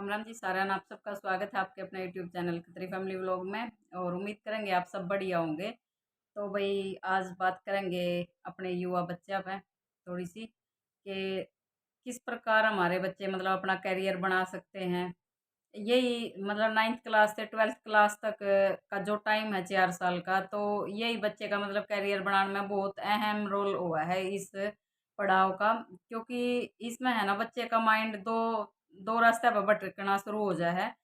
राम राम जी सारण, आप सबका स्वागत है आपके अपने YouTube channel Khatri family vlog में। और उम्मीद करेंगे आप सब बढ़िया होंगे। तो भाई आज बात करेंगे अपने युवा बच्चा पे थोड़ी सी कि किस प्रकार हमारे बच्चे मतलब अपना करियर बना सकते हैं। यही मतलब 9th क्लास से 12th क्लास तक का जो टाइम है 4 साल का, तो यही बच्चे का मतलब करियर बनाने में बहुत अहम रोल हुआ है इस पड़ाव का। क्योंकि इसमें है ना बच्चे का माइंड दो दो रास्ते पर भटकना शुरू हो जाए है।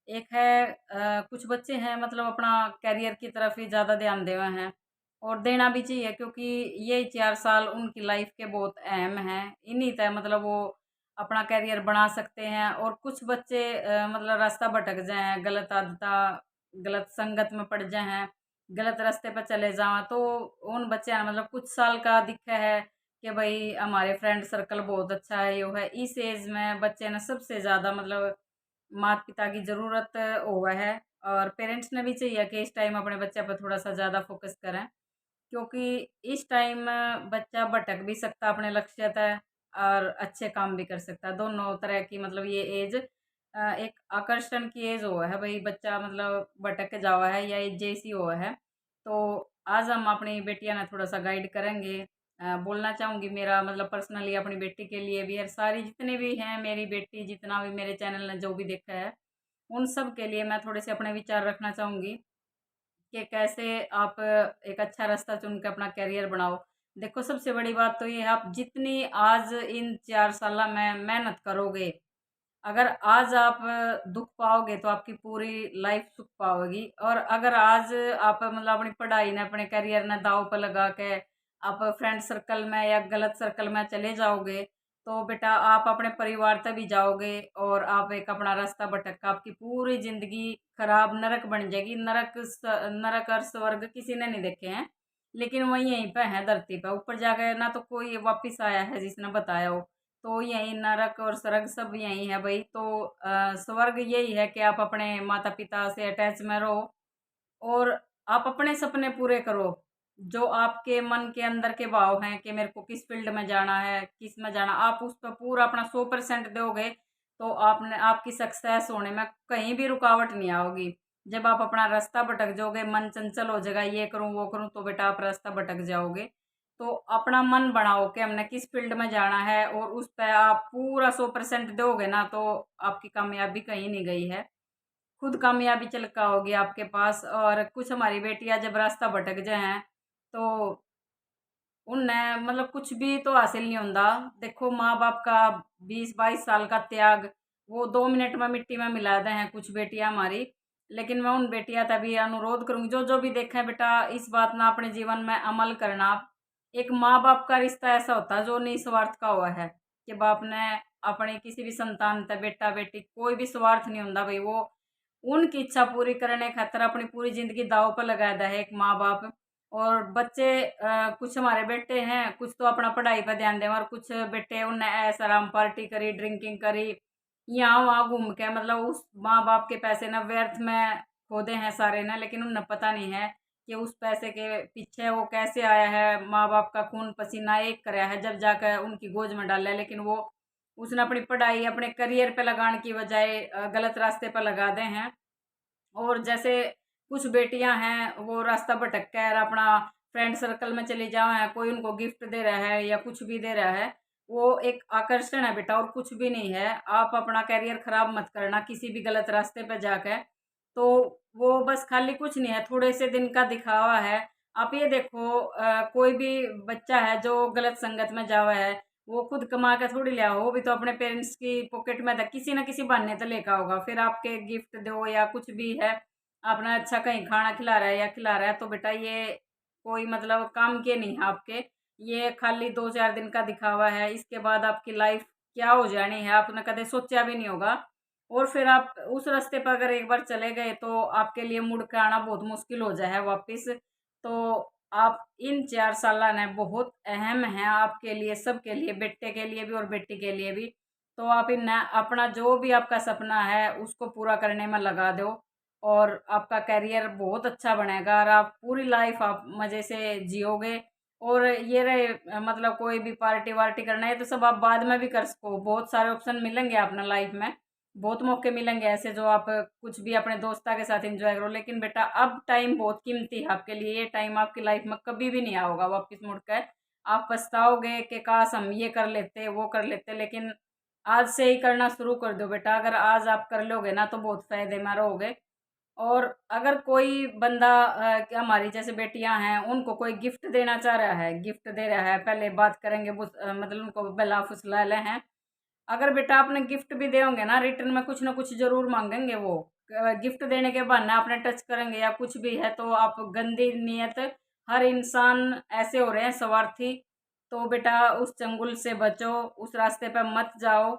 एक है कुछ बच्चे हैं मतलब अपना करियर की तरफ ही ज़्यादा ध्यान दे हुए हैं और देना भी चाहिए, क्योंकि यही 4 साल उनकी लाइफ के बहुत अहम हैं। इन्हीं तय मतलब वो अपना करियर बना सकते हैं। और कुछ बच्चे मतलब रास्ता भटक जाए हैं, गलत आदत गलत संगत में पड़ जाए हैं, गलत रास्ते पर चले जाएं, तो उन बच्चे हैं मतलब कुछ साल का दिखा है कि भाई हमारे फ्रेंड सर्कल बहुत अच्छा है, यो है। इस एज में बच्चे ने सबसे ज़्यादा मतलब माता पिता की ज़रूरत हुआ है। और पेरेंट्स ने भी चाहिए कि इस टाइम अपने बच्चे पर थोड़ा सा ज़्यादा फोकस करें, क्योंकि इस टाइम बच्चा भटक भी सकता है अपने लक्ष्य तय और अच्छे काम भी कर सकता है। दोनों तरह की मतलब ये एज एक आकर्षण की एज हुआ है भाई, बच्चा मतलब भटक जावा है या एज जैसी हुआ है। तो आज हम अपनी बेटियां ने थोड़ा सा गाइड करेंगे। बोलना चाहूँगी मेरा मतलब पर्सनली अपनी बेटी के लिए भी है, सारी जितने भी हैं मेरी बेटी जितना भी मेरे चैनल ने जो भी देखा है उन सब के लिए मैं थोड़े से अपने विचार रखना चाहूँगी कि कैसे आप एक अच्छा रास्ता चुन के अपना करियर बनाओ। देखो सबसे बड़ी बात तो ये है, आप जितनी आज इन 4 साल में मेहनत करोगे, अगर आज आप दुख पाओगे तो आपकी पूरी लाइफ सुख पाओगी। और अगर आज आप मतलब अपनी पढ़ाई ने अपने करियर ने दाव पर लगा के आप फ्रेंड सर्कल में या गलत सर्कल में चले जाओगे, तो बेटा आप अपने परिवार तक भी जाओगे और आप एक अपना रास्ता भटक आपकी पूरी जिंदगी खराब नरक बन जाएगी। नरक और स्वर्ग किसी ने नहीं देखे हैं, लेकिन वही यहीं पे है धरती पे। ऊपर जाकर ना तो कोई वापिस आया है जिसने बताया हो। तो यही नरक और स्वर्ग सब यही है भाई। तो स्वर्ग यही है कि आप अपने माता पिता से अटैच में रहो और आप अपने सपने पूरे करो। जो आपके मन के अंदर के भाव हैं कि मेरे को किस फील्ड में जाना है, किस में जाना, आप उस पर पूरा अपना 100% दोगे तो आपने आपकी सक्सेस होने में कहीं भी रुकावट नहीं आओगी। जब आप अपना रास्ता भटक जाओगे, मन चंचल हो जाएगा, ये करूं वो करूं, तो बेटा आप रास्ता भटक जाओगे। तो अपना मन बनाओ कि हमने किस फील्ड में जाना है और उस पर आप पूरा 100% दोगे ना, तो आपकी कामयाबी कहीं नहीं गई है, खुद कामयाबी चल का होगी आपके पास। और कुछ हमारी बेटियां जब रास्ता भटक जाए हैं तो उन्हें मतलब कुछ भी तो हासिल नहीं होता। देखो माँ बाप का 20-22 साल का त्याग वो 2 मिनट में मिट्टी में मिला दे हैं कुछ बेटियां हमारी। लेकिन मैं उन बेटियां तभी अनुरोध करूंगी जो जो भी देखें, बेटा इस बात ना अपने जीवन में अमल करना। एक माँ बाप का रिश्ता ऐसा होता है जो निस्वार्थ का हुआ है कि बाप ने अपने किसी भी संतान तक बेटा बेटी कोई भी स्वार्थ नहीं होता भाई, वो उनकी इच्छा पूरी करने खातिर अपनी पूरी जिंदगी दाव पर लगा दिया है एक माँ बाप। और बच्चे कुछ हमारे बेटे हैं कुछ तो अपना पढ़ाई पर ध्यान दें, और कुछ बेटे उनने ऐसा आराम पार्टी करी, ड्रिंकिंग करी, यहाँ वहाँ घूम के मतलब उस माँ बाप के पैसे ना व्यर्थ में खोदे हैं सारे ना। लेकिन उन्हें पता नहीं है कि उस पैसे के पीछे वो कैसे आया है, माँ बाप का खून पसीना एक कराया है जब जाकर उनकी गोद में डाला है। लेकिन वो उसने अपनी पढ़ाई अपने करियर पे लगाने की बजाय गलत रास्ते पर लगा दे हैं। और जैसे कुछ बेटियां हैं वो रास्ता भटक कर अपना फ्रेंड सर्कल में चली जाओ है, कोई उनको गिफ्ट दे रहा है या कुछ भी दे रहा है, वो एक आकर्षण है बेटा और कुछ भी नहीं है। आप अपना करियर खराब मत करना किसी भी गलत रास्ते पर जाकर। तो वो बस खाली कुछ नहीं है, थोड़े से दिन का दिखावा है। आप ये देखो कोई भी बच्चा है जो गलत संगत में जावा है, वो खुद कमा के थोड़ी लिया हो, वो भी तो अपने पेरेंट्स की पॉकेट में था किसी ना किसी बहाने तो लेकर होगा। फिर आपके गिफ्ट दो या कुछ भी है, आपने अच्छा कहीं खाना खिला रहा है या खिला रहा है, तो बेटा ये कोई मतलब काम के नहीं है आपके। ये खाली 2-4 दिन का दिखावा है, इसके बाद आपकी लाइफ क्या हो जानी है आपने कभी सोचा भी नहीं होगा। और फिर आप उस रास्ते पर अगर एक बार चले गए तो आपके लिए मुड़ के आना बहुत मुश्किल हो जाए वापस। तो आप इन 4 साल ने बहुत अहम है आपके लिए, सबके लिए, बेटे के लिए भी और बेटी के लिए भी। तो आप इन अपना जो भी आपका सपना है उसको पूरा करने में लगा दो और आपका करियर बहुत अच्छा बनेगा और आप पूरी लाइफ आप मज़े से जियोगे। और ये रहे मतलब कोई भी पार्टी वार्टी करना है तो सब आप बाद में भी कर सको, बहुत सारे ऑप्शन मिलेंगे अपना लाइफ में। बहुत मौके मिलेंगे ऐसे जो आप कुछ भी अपने दोस्ता के साथ एंजॉय करो, लेकिन बेटा अब टाइम बहुत कीमती है आपके लिए। ये टाइम आपकी लाइफ में कभी भी नहीं आओगा वापस मुड़ कर। आप पछताओगे कि काश हम ये कर लेते वो कर लेते, लेकिन आज से ही करना शुरू कर दो बेटा। अगर आज आप कर लोगे ना तो बहुत फायदे में रहोगे। और अगर कोई बंदा कि हमारी जैसे बेटियां हैं उनको कोई गिफ्ट देना चाह रहा है, गिफ्ट दे रहा है, पहले बात करेंगे मतलब उनको बला फुसला ले हैं। अगर बेटा आपने गिफ्ट भी दोगे ना, रिटर्न में कुछ ना कुछ जरूर मांगेंगे वो। गिफ्ट देने के बहाने आपने टच करेंगे या कुछ भी है तो आप गंदी नीयत। हर इंसान ऐसे हो रहे हैं स्वार्थी। तो बेटा उस चंगुल से बचो, उस रास्ते पर मत जाओ।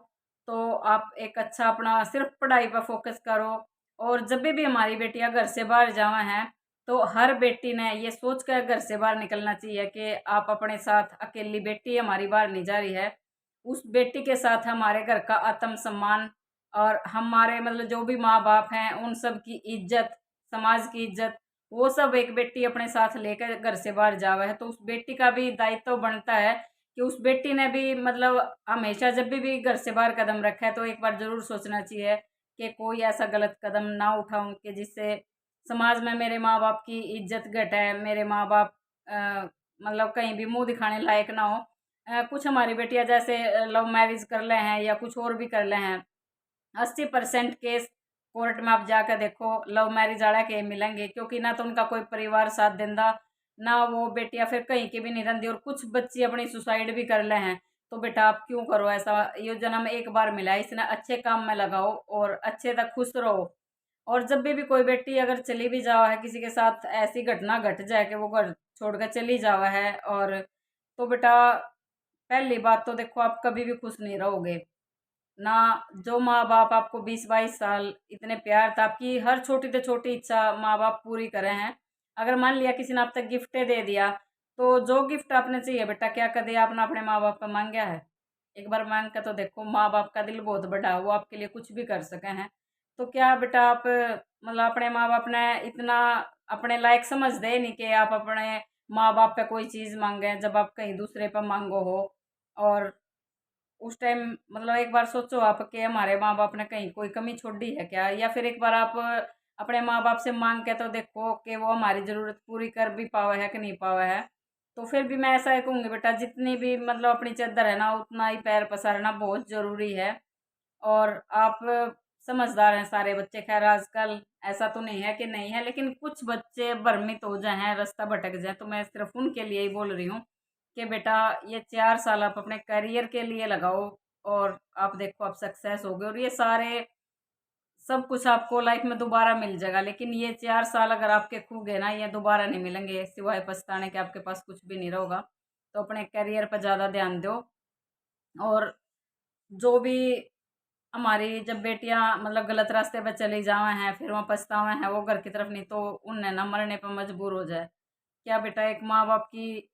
तो आप एक अच्छा अपना सिर्फ पढ़ाई पर फोकस करो। और जब भी हमारी बेटियां घर से बाहर जावा हैं तो हर बेटी ने ये सोच कर घर से बाहर निकलना चाहिए कि आप अपने साथ अकेली बेटी हमारी बाहर नहीं जा रही है, उस बेटी के साथ हमारे घर का आत्म सम्मान और हमारे मतलब जो भी माँ बाप हैं उन सब की इज्जत, समाज की इज्जत, वो सब एक बेटी अपने साथ लेकर घर से बाहर जावा है। तो उस बेटी का भी दायित्व बनता है कि उस बेटी ने भी मतलब हमेशा जब भी घर से बाहर कदम रखा है तो एक बार जरूर सोचना चाहिए कि कोई ऐसा गलत कदम ना उठाऊं कि जिससे समाज में मेरे माँ बाप की इज्जत घटे, मेरे माँ बाप मतलब कहीं भी मुंह दिखाने लायक ना हो। कुछ हमारी बेटियां जैसे लव मैरिज कर ले हैं या कुछ और भी कर ले हैं। 80% केस कोर्ट में आप जाकर देखो लव मैरिज वाला के मिलेंगे, क्योंकि ना तो उनका कोई परिवार साथ देंदा, ना वो बेटियां फिर कहीं की भी नहीं रहती, और कुछ बच्चे अपनी सुसाइड भी कर ले हैं। तो बेटा आप क्यों करो ऐसा? ये जन्म एक बार मिला है, इसने अच्छे काम में लगाओ और अच्छे तक खुश रहो। और जब भी कोई बेटी अगर चली भी जावा है, किसी के साथ ऐसी घटना घट जाए कि वो घर छोड़कर चली जावा है, और तो बेटा पहली बात तो देखो आप कभी भी खुश नहीं रहोगे ना। जो माँ बाप आपको 20-22 साल इतने प्यार था, आपकी हर छोटी से छोटी इच्छा माँ बाप पूरी करे हैं। अगर मान लिया किसी ने आप तक गिफ्ट दे दिया, तो जो गिफ्ट आपने चाहिए बेटा क्या कदे आपने अपने माँ बाप का मांगा है? एक बार मांग कर तो देखो, माँ बाप का दिल बहुत बड़ा है, वो आपके लिए कुछ भी कर सके हैं। तो क्या बेटा आप मतलब अपने माँ बाप ने इतना अपने लायक समझते नहीं कि आप अपने माँ बाप पे कोई चीज़ मांगे जब आप कहीं दूसरे पर मांगो हो? और उस टाइम मतलब एक बार सोचो आप कि हमारे माँ बाप ने कहीं कोई कमी छोड़ दी है क्या? या फिर एक बार आप अपने माँ बाप से मांग के तो देखो कि वो हमारी ज़रूरत पूरी कर भी पावा है कि नहीं पावा है। तो फिर भी मैं ऐसा ही कहूँगी बेटा, जितनी भी मतलब अपनी चद्दर है ना उतना ही पैर पसारना बहुत ज़रूरी है। और आप समझदार हैं सारे बच्चे, खैर आजकल ऐसा तो नहीं है कि नहीं है, लेकिन कुछ बच्चे भ्रमित हो जाए हैं, रास्ता भटक जाए, तो मैं सिर्फ उनके लिए ही बोल रही हूँ कि बेटा ये 4 साल आप अपने करियर के लिए लगाओ और आप देखो आप सक्सेस होगे, और ये सारे सब कुछ आपको लाइफ में दोबारा मिल जाएगा। लेकिन ये 4 साल अगर आपके खो गए ना, ये दोबारा नहीं मिलेंगे, सिवाय पछताने के आपके पास कुछ भी नहीं रहेगा। तो अपने करियर पर ज़्यादा ध्यान दो। और जो भी हमारी जब बेटियां मतलब गलत रास्ते पर चली जावे हैं, फिर वहाँ पछतावे हैं वो घर की तरफ, नहीं तो उन्हें ना मरने पर मजबूर हो जाए। क्या बेटा एक माँ बाप की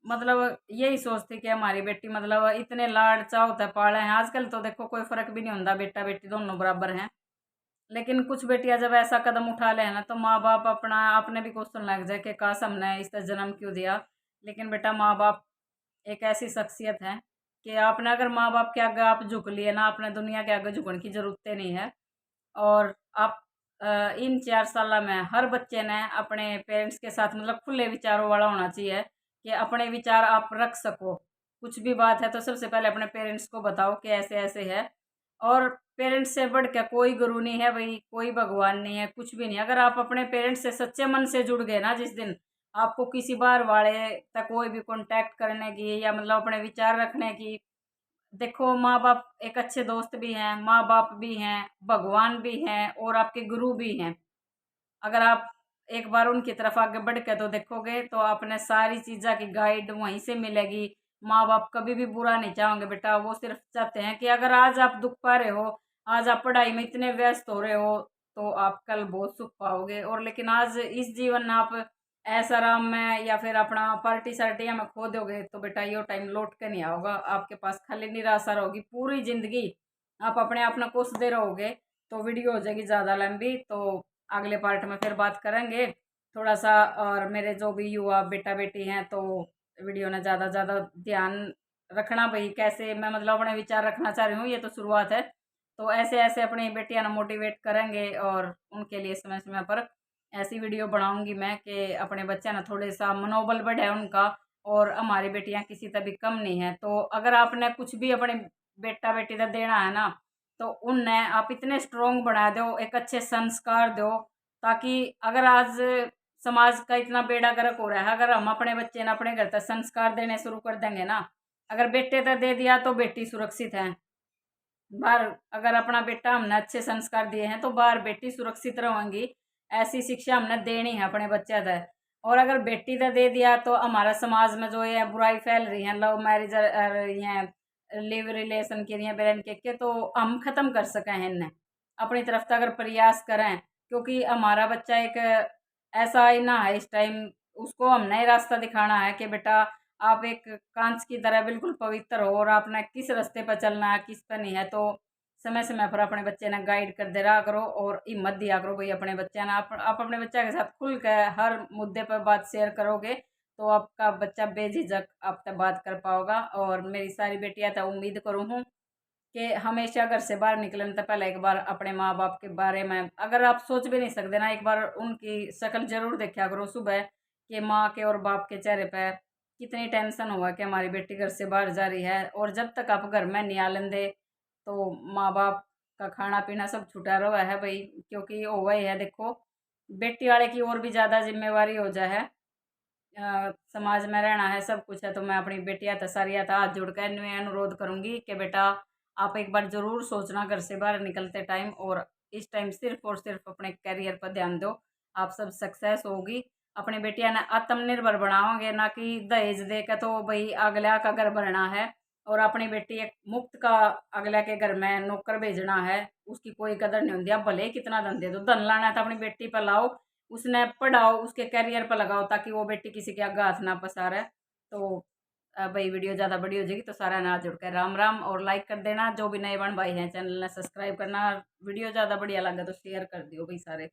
मतलब यही सोचती कि हमारी बेटी मतलब इतने लाड चाव तक पाले हैं। आजकल तो देखो कोई फर्क भी नहीं होता, बेटा बेटी दोनों बराबर हैं। लेकिन कुछ बेटियां जब ऐसा कदम उठा ले ना तो माँ बाप अपना आपने भी क्वेश्चन लग जाए कि काश हमने इस तरह जन्म क्यों दिया। लेकिन बेटा माँ बाप एक ऐसी शख्सियत है कि आपने अगर माँ बाप के आगे आप झुक लिए ना, आपने दुनिया के आगे झुकने की जरूरत नहीं है। और आप इन 4 साल में हर बच्चे ने अपने पेरेंट्स के साथ मतलब खुले विचारों वाला होना चाहिए कि अपने विचार आप रख सको। कुछ भी बात है तो सबसे पहले अपने पेरेंट्स को बताओ कि ऐसे ऐसे है। और पेरेंट्स से बढ़ के कोई गुरु नहीं है भाई, कोई भगवान नहीं है, कुछ भी नहीं। अगर आप अपने पेरेंट्स से सच्चे मन से जुड़ गए ना, जिस दिन आपको किसी बार वाले तक कोई भी कांटेक्ट करने की या मतलब अपने विचार रखने की, देखो माँ बाप एक अच्छे दोस्त भी हैं, माँ बाप भी हैं, भगवान भी हैं और आपके गुरु भी हैं। अगर आप एक बार उनकी तरफ आगे बढ़ के तो देखोगे तो आपने सारी चीज़ों की गाइड वहीं से मिलेगी। माँ बाप कभी भी बुरा नहीं चाहोगे बेटा, वो सिर्फ चाहते हैं कि अगर आज आप दुख पा रहे हो, आज आप पढ़ाई में इतने व्यस्त हो रहे हो, तो आप कल बहुत सुख पाओगे। और लेकिन आज इस जीवन में आप ऐश आराम में या फिर अपना पार्टी सार्टियाँ में खो दोगे तो बेटा ये टाइम लौट के नहीं आओगा, आपके पास खाली निराशा रहोगी पूरी ज़िंदगी। आप अपने आप में कोसते रहोगे। तो वीडियो हो जाएगी ज़्यादा लंबी, तो अगले पार्ट में फिर बात करेंगे थोड़ा सा। और मेरे जो भी युवा बेटा बेटी हैं तो वीडियो ने ज़्यादा ज़्यादा ध्यान रखना भाई, कैसे मैं मतलब अपने विचार रखना चाह रही हूँ, ये तो शुरुआत है। तो ऐसे ऐसे अपनी बेटियां ना मोटिवेट करेंगे और उनके लिए समय समय पर ऐसी वीडियो बनाऊंगी मैं कि अपने बच्चे ना थोड़े सा मनोबल बढ़े उनका। और हमारी बेटियां किसी तभी कम नहीं है। तो अगर आपने कुछ भी अपने बेटा बेटी का देना है ना, तो उनने आप इतने स्ट्रोंग बना दो, एक अच्छे संस्कार दो, ताकि अगर आज समाज का इतना बेड़ा गर्क हो रहा है, अगर हम अपने बच्चे ने अपने घर तक संस्कार देने शुरू कर देंगे ना, अगर बेटे तक दे दिया तो बेटी सुरक्षित है। बाहर अगर अपना बेटा हमने अच्छे संस्कार दिए हैं तो बाहर बेटी सुरक्षित रहेंगी। ऐसी शिक्षा हमने देनी है अपने बच्चे तक। और अगर बेटी तक दे दिया तो हमारा समाज में जो ये बुराई फैल रही है, लव मैरिज ये लिव रिलेशन के लिए बहन के तो हम खत्म कर सकें हैं इन्हें अपनी तरफ से अगर प्रयास करें। क्योंकि हमारा बच्चा एक ऐसा ही ना है इस टाइम, उसको हमने रास्ता दिखाना है कि बेटा आप एक कांच की तरह बिल्कुल पवित्र हो और आपने किस रास्ते पर चलना है किस पर नहीं है। तो समय समय पर अपने बच्चे ने गाइड कर दे रहा करो और हिम्मत दिया करो भाई अपने बच्चे ने। आप अपने बच्चे के साथ खुल कर हर मुद्दे पर बात शेयर करोगे तो आपका बच्चा बेझिझक आपसे बात कर पाओगा। और मेरी सारी बेटियां तो उम्मीद करूँ हूँ कि हमेशा घर से बाहर निकलने से पहले एक बार अपने माँ बाप के बारे में, अगर आप सोच भी नहीं सकते ना, एक बार उनकी शक्ल जरूर देखा करो सुबह कि माँ के और बाप के चेहरे पे कितनी टेंशन हुआ कि हमारी बेटी घर से बाहर जा रही है। और जब तक आप घर में नहीं आ लेंदे तो माँ बाप का खाना पीना सब छुटा रहा है भाई। क्योंकि हुआ ही है देखो, बेटी वाले की और भी ज़्यादा जिम्मेवारी हो जाए है। समाज में रहना है सब कुछ है। तो मैं अपनी बेटियां तसारिया था हाथ जोड़ कर इन्हें अनुरोध करूंगी कि बेटा आप एक बार जरूर सोचना घर से बाहर निकलते टाइम, और इस टाइम सिर्फ और सिर्फ अपने करियर पर ध्यान दो, आप सब सक्सेस होगी। अपनी बेटियां ने आत्मनिर्भर बनाओगे, ना कि दहेज दे के तो भाई अगला का घर भरना है। और अपनी बेटी एक मुफ्त का अगला के घर में नौकर भेजना है, उसकी कोई कदर नहीं होती। आप भले ही कितना धन दे दो, धन लाना है तो अपनी बेटी पर लाओ, उसने पढ़ाओ, उसके करियर पर लगाओ, ताकि वो बेटी किसी के आगे हाथ ना पसारे। तो भाई वीडियो ज़्यादा बड़ी हो जाएगी तो सारा ना जुड़कर राम राम, और लाइक कर देना। जो भी नए बन भाई हैं चैनल ने सब्सक्राइब करना। वीडियो ज़्यादा बढ़िया लगा तो शेयर कर दियो भाई सारे।